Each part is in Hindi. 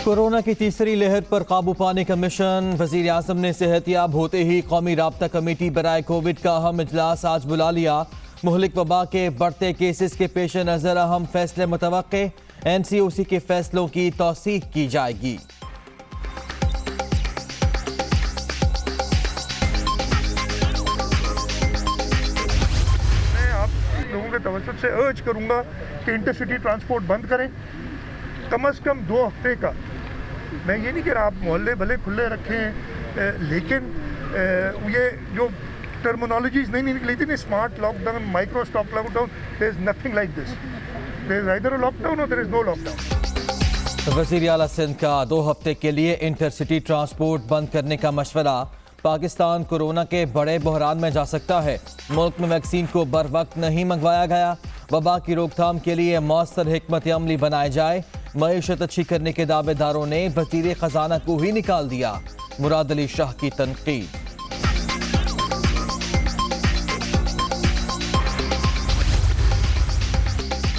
कोरोना की तीसरी लहर पर काबू पाने का मिशन। वजीर आजम ने सेहतियाब होते ही कौमी राब्ता कमेटी बराए कोविड का अहम इजलास आज बुला लिया। मुहलिक वबा के बढ़ते केसेस के पेश नजर अहम फैसले मुतवक्के। NCOC के फैसलों की तौसीक की जाएगी। मैं आप लोगों के तवज्जुह से अर्ज करूंगा कि इंटरसिटी ट्रांसपोर्ट बंद करें कम से कम 2 हफ्ते का। मैं ये नहीं कह रहा आप मोहल्ले भले खुले रखें, लेकिन ये जो टर्मिनोलॉजीज नहीं निकली थी ना, smart lockdown, micro stop lockdown, there is nothing like this. There is either a lockdown or there is no lockdown. वज़ीर आला सिंध का 2 हफ्ते के लिए इंटरसिटी ट्रांसपोर्ट बंद करने का मशवरा। पाकिस्तान कोरोना के बड़े बहरान में जा सकता है। मुल्क में वैक्सीन को बर वक्त नहीं मंगवाया गया। वबा की रोकथाम के लिए मौसर हिकमत अमली बनाए जाए। मईशत अच्छी करने के दावेदारों ने वज़ीर खजाना को ही निकाल दिया। मुराद अली शाह की तनकीद।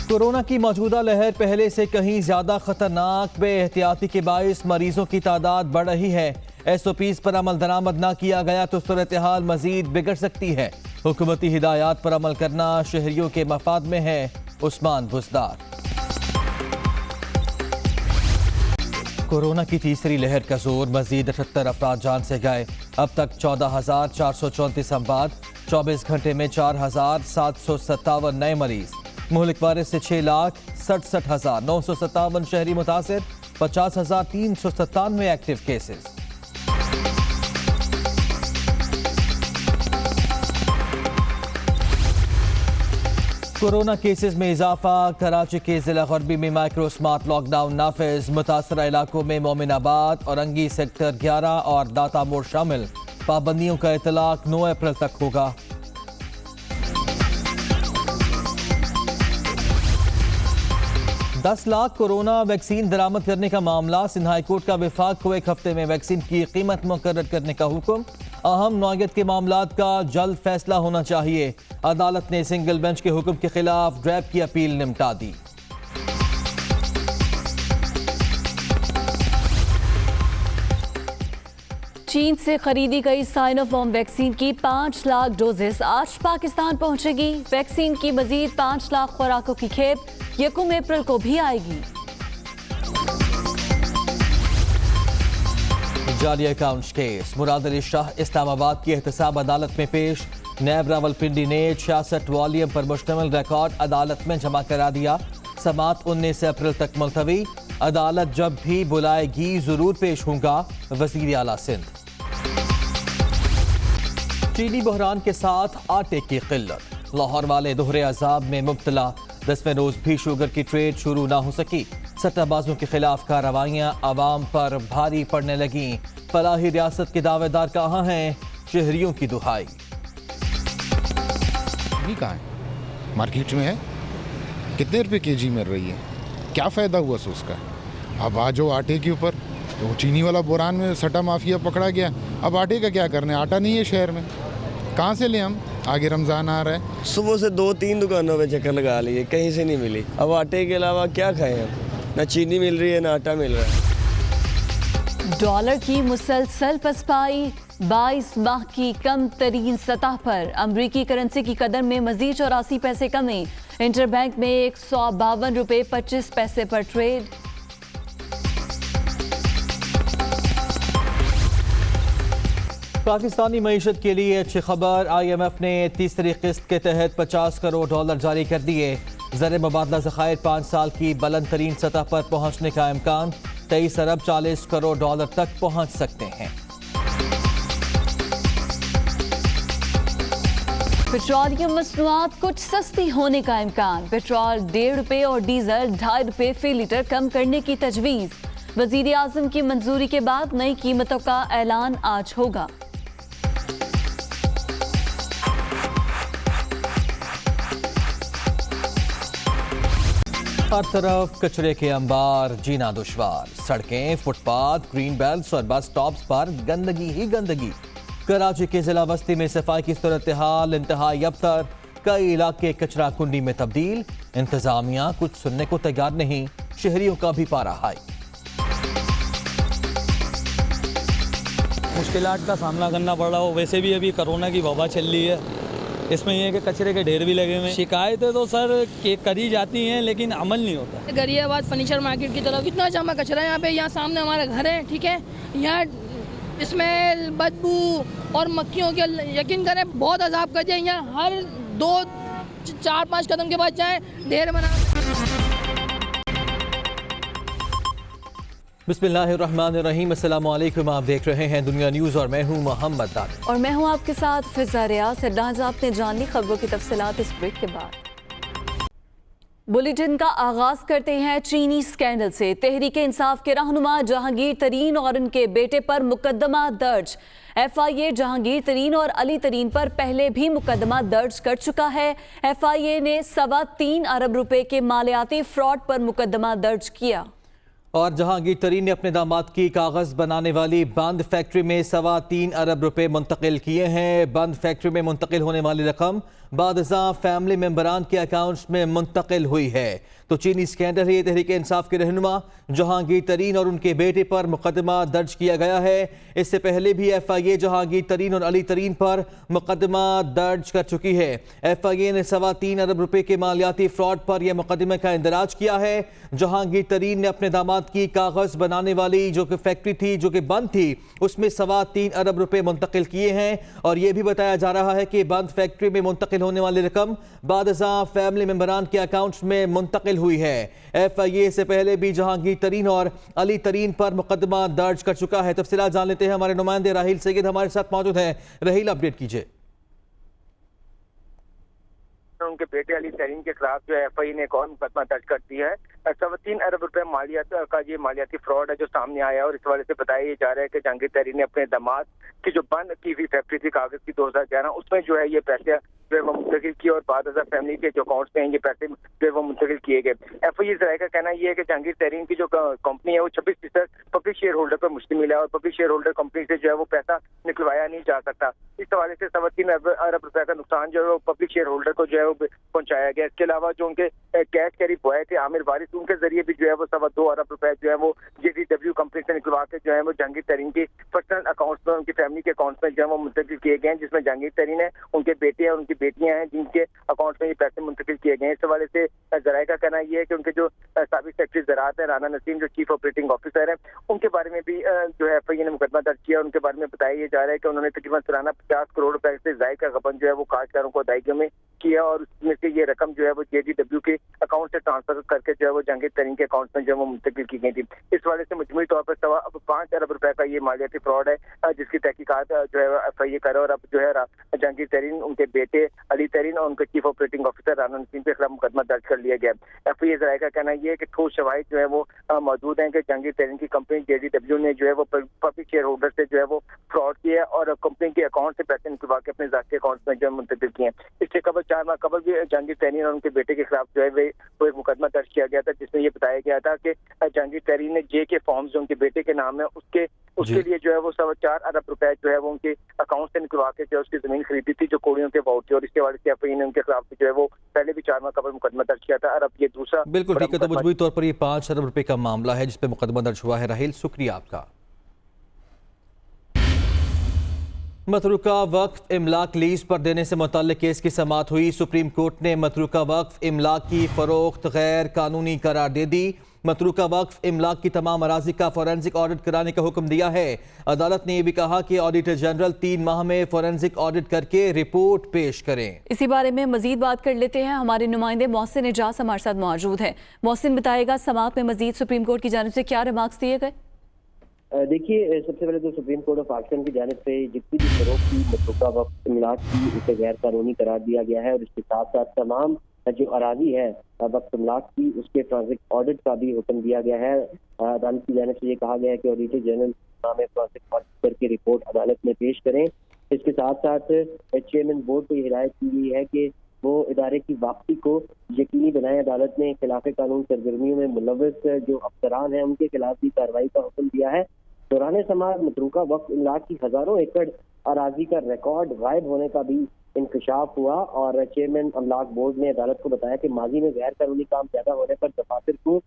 कोरोना की मौजूदा लहर पहले से कहीं ज्यादा खतरनाक। बेएहतियाती के बाइस मरीजों की तादाद बढ़ रही है। SOPs पर अमल दरामद न किया गया तो सूरत हाल मजीद बिगड़ सकती है। हुकूमती हिदायत पर अमल करना शहरियों के मफाद में है। उस्मान बुजदार। कोरोना की तीसरी लहर का जोर। मजीद 78 अफराद जान से गए। अब तक 14,434 अमवात। 24 घंटे में 4,757 नए मरीज। मुहलिक वायरस से 6,67,957 शहरी मुतासिर। 50,397 एक्टिव केसेस। कोरोना केसेस में इजाफा। कराची के जिला गरबी में माइक्रो स्मार्ट लॉकडाउन नाफिज। मुतासरा इलाकों में मोमिनाबाद, औरंगी सेक्टर 11 और दाता मोड़ शामिल। पाबंदियों का इतलाक 9 अप्रैल तक होगा। $10 लाख कोरोना वैक्सीन दरामद करने का मामला। सिंध हाई कोर्ट का विफाक को 1 हफ्ते में वैक्सीन की कीमत मुकर्रर करने का हुक्म। अहम नौयत के मामलात का जल्द फैसला होना चाहिए। अदालत ने सिंगल बेंच के हुक्म के खिलाफ ड्रैब की अपील निपटा दी। चीन से खरीदी गई साइनोफार्म वैक्सीन की 5 लाख डोजेस आज पाकिस्तान पहुंचेगी। वैक्सीन की मजीद 5 लाख खुराकों की खेप 1 अप्रैल को भी आएगी। जाली अकाउंट्स केस। मुराद अली शाह इस्लामाबाद की एहतसाब अदालत में पेश। नैब रावलपिंडी ने 66 वॉल्यूम पर मुश्तमिल रिकॉर्ड अदालत में जमा करा दिया। समात 19 अप्रैल तक मुलतवी। अदालत जब भी बुलाएगी जरूर पेश होगा। वजीर आला सिंध। चीनी बहरान के साथ आटे की किल्लत। लाहौर वाले दोहरे अजाब में मुब्तला। 10वें रोज भी शुगर की ट्रेड शुरू ना हो सकी। सट्टाबाजों के खिलाफ कार्रवाइयां आवाम पर भारी पड़ने लगी। फलाही रियासत के दावेदार कहाँ हैं? शहरियों की दुहाई। कहाँ है? मार्केट में है। कितने रुपए केजी मिल रही है? क्या फ़ायदा हुआ से उसका? अब आ जाओ आटे के ऊपर। तो चीनी वाला बुरान में सट्टा माफिया पकड़ा गया। अब आटे का क्या करना है? आटा नहीं है शहर में, कहाँ से लें हम? आगे रमज़ान आ रहा है। सुबह से 2-3 दुकानों पे चक्कर लगा लिए, कहीं से नहीं मिली। अब आटे के अलावा क्या खाएं हम? ना चीनी मिल रही है ना आटा मिल रहा है। डॉलर की मुसलसल पसपाई। 22 माह की कम तरीन सतह पर अमरीकी करेंसी की कदर में मजीद 84 पैसे कमी। इंटरबैंक में 152 रुपये 25 पैसे पर ट्रेड। पाकिस्तानी मईशत के लिए अच्छी खबर। IMF ने तीसरी किस्त के तहत $50 करोड़ जारी कर दिए। ज़र मुबादला ज़खायर 5 साल की बुलंद तरीन सतह पर पहुंचने का इम्कान। 23 अरब 40 करोड़ डॉलर तक पहुंच सकते हैं। पेट्रोलियम मसनूआत कुछ सस्ती होने का इम्कान। पेट्रोल ₹1.5 और डीजल ₹2.5 फी लीटर कम करने की तजवीज़। वज़ीर आज़म की मंजूरी के बाद नई कीमतों का ऐलान आज होगा। हर तरफ कचरे के अंबार, जीना दुश्वार। सड़कें, फुटपाथ, ग्रीन बेल्ट्स और बस स्टॉप्स पर गंदगी ही गंदगी। कराची के जिला बस्ती में सफाई की सूरत हाल इंतहाई अबतर। कई इलाके कचरा कुंडी में तब्दील। इंतजामिया कुछ सुनने को तैयार नहीं। शहरियों का भी पारा हाई। मुश्किलात का सामना करना पड़ रहा हो। वैसे भी अभी कोरोना की वबा चल रही है, इसमें ये है कि कचरे के ढेर भी लगे हुए हैं। शिकायतें तो सर करी जाती हैं लेकिन अमल नहीं होता। गरियाबाद फर्नीचर मार्केट की तरफ इतना जमा कचरा है यहाँ पे। यहाँ सामने हमारा घर है, ठीक है, यहाँ स्मेल, बदबू और मक्खियों के यकीन करें बहुत अजाब कर दिया। यहाँ हर 2-4-5 कदम के बाद जाए ढेर बना। बिस्मिल्लाहिर्रहमानिर्रहीम, अस्सलामु अलैकुम। आप देख रहे हैं दुनिया न्यूज़ और मैं हूं मोहम्मद दाद और मैं हूं आपके साथ फिजा रियाज। हेडलाइंस आपने जान ली, खबरों की तफसीलात इस ब्रेक के बाद। बुलेटिन का आगाज करते हैं चीनी स्कैंडल से। तहरीक इंसाफ के रहनुमा जहांगीर तरीन और उनके बेटे पर मुकदमा दर्ज। FIA जहांगीर तरीन और अली तरीन पर पहले भी मुकदमा दर्ज कर चुका है। FIA ने 3.25 अरब रुपए के मालियाती फ्रॉड पर मुकदमा दर्ज किया। और जहांगीर तरीन ने अपने दामाद की कागज बनाने वाली बंद फैक्ट्री में 3.25 अरब रुपए मुंतकिल किए हैं। बंद फैक्ट्री में मुंतकिल होने वाली रकम बादशाह फैमिली मेंबरान के अकाउंट्स में मुंतकिल हुई है। तो चीनी स्कैंडल है। तहरीक इंसाफ के रहनुमा जहांगीर तरीन और उनके बेटे पर मुकदमा दर्ज किया गया है। इससे पहले भी FIA जहांगीर तरीन और अली तरीन पर मुकदमा दर्ज कर चुकी है। FIA ने 3.25 अरब रुपए के मालियाती फ्रॉड पर यह मुकदमे का इंदराज किया है। जहांगीर तरीन ने अपने दामाद की कागज बनाने वाली जो कि फैक्ट्री थी, जो कि बंद थी, उसमें 3.25 अरब रुपए मुंतकिल किए हैं। और यह भी बताया जा रहा है कि बंद फैक्ट्री में मुंतकिल होने वाली रकम बादशाह फैमिली मेंबरान के अकाउंट्स में मुंतकिल हुई है। FIA से पहले भी जहांगीर तरीन और अली तरीन पर मुकदमा दर्ज कर चुका है। तफसीलात जान लेते हैं, हमारे नुमाइंदे राहिल सैयद हमारे साथ मौजूद हैं। राहिल, अपडेट कीजिए। उनके बेटे अली तरीन के खिलाफ जो FIA ने एक और मुकदमा दर्ज कर दिया है। 3.25 अरब रुपए मालियात का ये मालियाती फ्रॉड है जो सामने आया है। और इस वाले से बताया जा रहा है कि जहांगीर तरीन ने अपने दामाद की जो बंद की हुई फैक्ट्री थी कागज की 2011, उसमें जो है ये पैसे जो है वो मुंतकिल किए और बादशाह फैमिली के जो अकाउंट्स में ये पैसे जो है वो मुंतकिल किए गए। FIA जराये का कहना यह है कि जहांगीर तरीन की जो कंपनी है वो 26% पब्लिक शेयर होल्डर पर मुश्तमिल है और पब्लिक शेयर होल्डर कंपनी से जो है वो पैसा निकलवाया नहीं जा सकता। इस हवाले से 3.25 अरब रुपए का नुकसान जो है वो पब्लिक शेयर होल्डर को जो है वो पहुंचाया गया। इसके अलावा जो उनके कैश कैरी बॉय थे आमिर वारिस, उनके जरिए भी जो है वो 2.25 अरब रुपए जो है वो JDW कंपनी से निकलवा के जो है वो जहांगीर तरीन के पर्सनल अकाउंट्स में, उनकी फैमिली के अकाउंट्स में जो है वो मुंतकिल किए गए हैं, जिसमें जहांगीर तरीन है, उनके बेटे हैं, उनकी बेटियां हैं, जिनके अकाउंट्स में ये पैसे मुंतकिल किए गए हैं। इस हवाले से जराये का कहना यह है कि उनके जो साबिक सेक्रेटरी ज़राअत है राना नसीम, जो चीफ ऑपरेटिंग ऑफिसर है, उनके बारे में भी जो है FIA ने मुकदमा दर्ज किया। उनके बारे में बताया जा रहा है कि उन्होंने तकरीबन सालाना 50 करोड़ रुपए से ज़ायद का गबन जो है वो काश्तकारों को अदायगी में किया और उसमें से ये रकम जो है वो JDW के अकाउंट से ट्रांसफर करके जो है वो जहांगीर तरीन के अकाउंट में जो है वो मुंतकिल की गई थी। इस वाले से मजमूई तौर पर 5 अरब रुपए का ये मालियाती फ्रॉड है जिसकी तहकीकात जो है FIA करे। और अब जो है जहांगीर तरीन, उनके बेटे अली तरीन और उनके chief operating officer Rana Naseem के खिलाफ मुकदमा दर्ज कर लिया गया। FIA जराये का कहना यह है कि ठोस शवाहिद जो है वो मौजूद हैं कि जहांगीर तरीन की कंपनी JDW ने जो है वो पब्लिक शेयर होल्डर से जो है वो फ्रॉड किया और कंपनी के अकाउंट से पैसे निकलवा के अपने ज़ाती अकाउंट में जो है मुंतकिल किए। इससे कबल 4 माह कबल भी जहांगीर तरीन और उनके बेटे के खिलाफ जो है वो एक मुकदमा दर्ज किया गया था, जिसमें ये बताया गया था कि जहांगीर तरीन ने JK फॉर्म्स जो उनके बेटे के नाम है उसके लिए जो है वो 4.25 अरब रुपए जो है वो उनके अकाउंट से निकलवा के जो है उसकी जमीन खरीदी थी जो कोड़ियों के भाव थी। और इसके वाले से FIA ने उनके खिलाफ जो है वो पहले भी 4 माह कबल मुकदमा दर्ज किया था। और अब ये दूसरा बिल्कुल ठीक है। तो मजबूरी तौर पर ये 5 अरब रुपए का मामला है जिसपे मुकदमा दर्ज हुआ है। राहिल, शुक्रिया आपका। मतरूका वक्फ इमलाक लीज पर देने से मुतल्लिक केस की समाअत हुई। सुप्रीम कोर्ट ने मतरूका वक्फ इमलाक की फरोख्त गैर कानूनी करार दे दी। मतरूका वक्फ इमलाक की तमाम अराजी का फॉरेंसिक ऑडिट कराने का हुक्म दिया है। अदालत ने यह भी कहा कि ऑडिटर जनरल 3 माह में फॉरेंसिक ऑडिट करके रिपोर्ट पेश करें। इसी बारे में मजीद बात कर लेते हैं। हमारे नुमाइंदे मोहसिन एजाज हमारे साथ मौजूद है। मोहसिन, बताएगा समाअत में मजीद सुप्रीम कोर्ट की जानिब से क्या रिमार्क्स दिए गए? देखिए, सबसे पहले तो सुप्रीम कोर्ट ऑफ पाकिस्तान की जानिब से जितनी भी फरोख्त की मतरूका वक्फ इमलाक की उसे गैर कानूनी करार दिया गया है और इसके साथ साथ तमाम जो अराजी है वक्फ इमलाक की उसके फॉरेंसिक ऑडिट का भी हुक्म दिया गया है। अदालत की जानिब से ये कहा गया है कि ऑडिटर जनरल में फॉरेंसिक ऑडिट करके रिपोर्ट अदालत में पेश करें। इसके साथ साथ चेयरमैन बोर्ड को हिदायत की गई है कि वो इदारे की वापसी को यकीनी बनाए। अदालत ने खिलाफ कानून सरगर्मियों में मुलव्वस जो अफसरान हैं उनके खिलाफ भी कार्रवाई का हुक्म दिया है। दौरान समाअत मतरूका वक्फ इमलाक की हजारों एकड़ अराजी का रिकॉर्ड गायब होने का भी इंकशाफ हुआ और चेयरमैन अमलाक बोर्ड ने अदालत को बताया कि माजी में गैर कानूनी काम ज्यादा होने पर दफातर को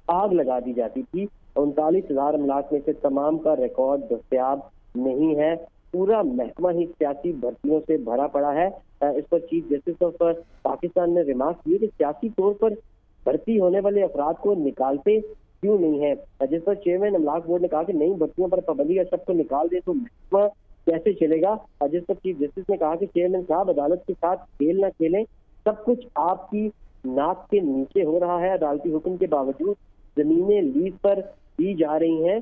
आग लगा दी जाती थी। 39,000 अमलाक में से तमाम का रिकॉर्ड दस्तयाब नहीं है। पूरा महकमा ही सियासी भर्तियों से भरा पड़ा है। इस पर चीफ जस्टिस ऑफ पाकिस्तान ने रिमार्क किए कि सियासी तौर पर भर्ती होने वाले अफराद को निकालते क्यों नहीं है, जिस पर चेयरमैन अमलाक बोर्ड ने कहा कि नई भर्तियों पर पाबंदी या सबको निकाल दे तो महकमा कैसे चलेगा। जिस पर चीफ जस्टिस ने कहा कि चेयरमैन साहब अदालत के साथ खेल ना खेलें, सब कुछ आपकी नाक के नीचे हो रहा है। अदालती हुक्म के बावजूद जमीनें लीज पर दी जा रही हैं।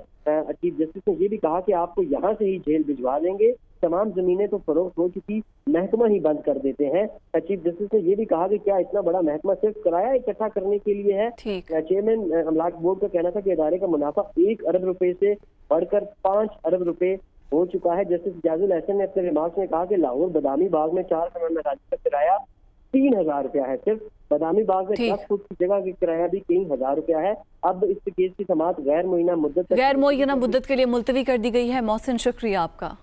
चीफ जस्टिस ने ये भी कहा कि आपको यहाँ से ही जेल भिजवा देंगे, तमाम जमीनें तो फरोख्त हो चुकी, महकमा ही बंद कर देते हैं। चीफ जस्टिस ने ये भी कहा कि क्या इतना बड़ा महकमा सिर्फ किराया इकट्ठा करने के लिए है। चेयरमैन अमलाक बोर्ड का कहना था कि इदारे का मुनाफा 1 अरब रुपए से बढ़कर 5 अरब रुपए हो चुका है। जस्टिस जाजुल एहसन ने अपने रिमार्क में कहा कि लाहौर बदामी बाग में 4 कमर मकानी का किराया 3000 रुपया है। सिर्फ बदामी बाग में 10 फुट की जगह का किराया भी कई हजार रुपया है। अब इस केस की समाअत गैर मुअय्यना मुद्दत के लिए मुलतवी कर दी गई है। मोहसिन, शुक्रिया आपका।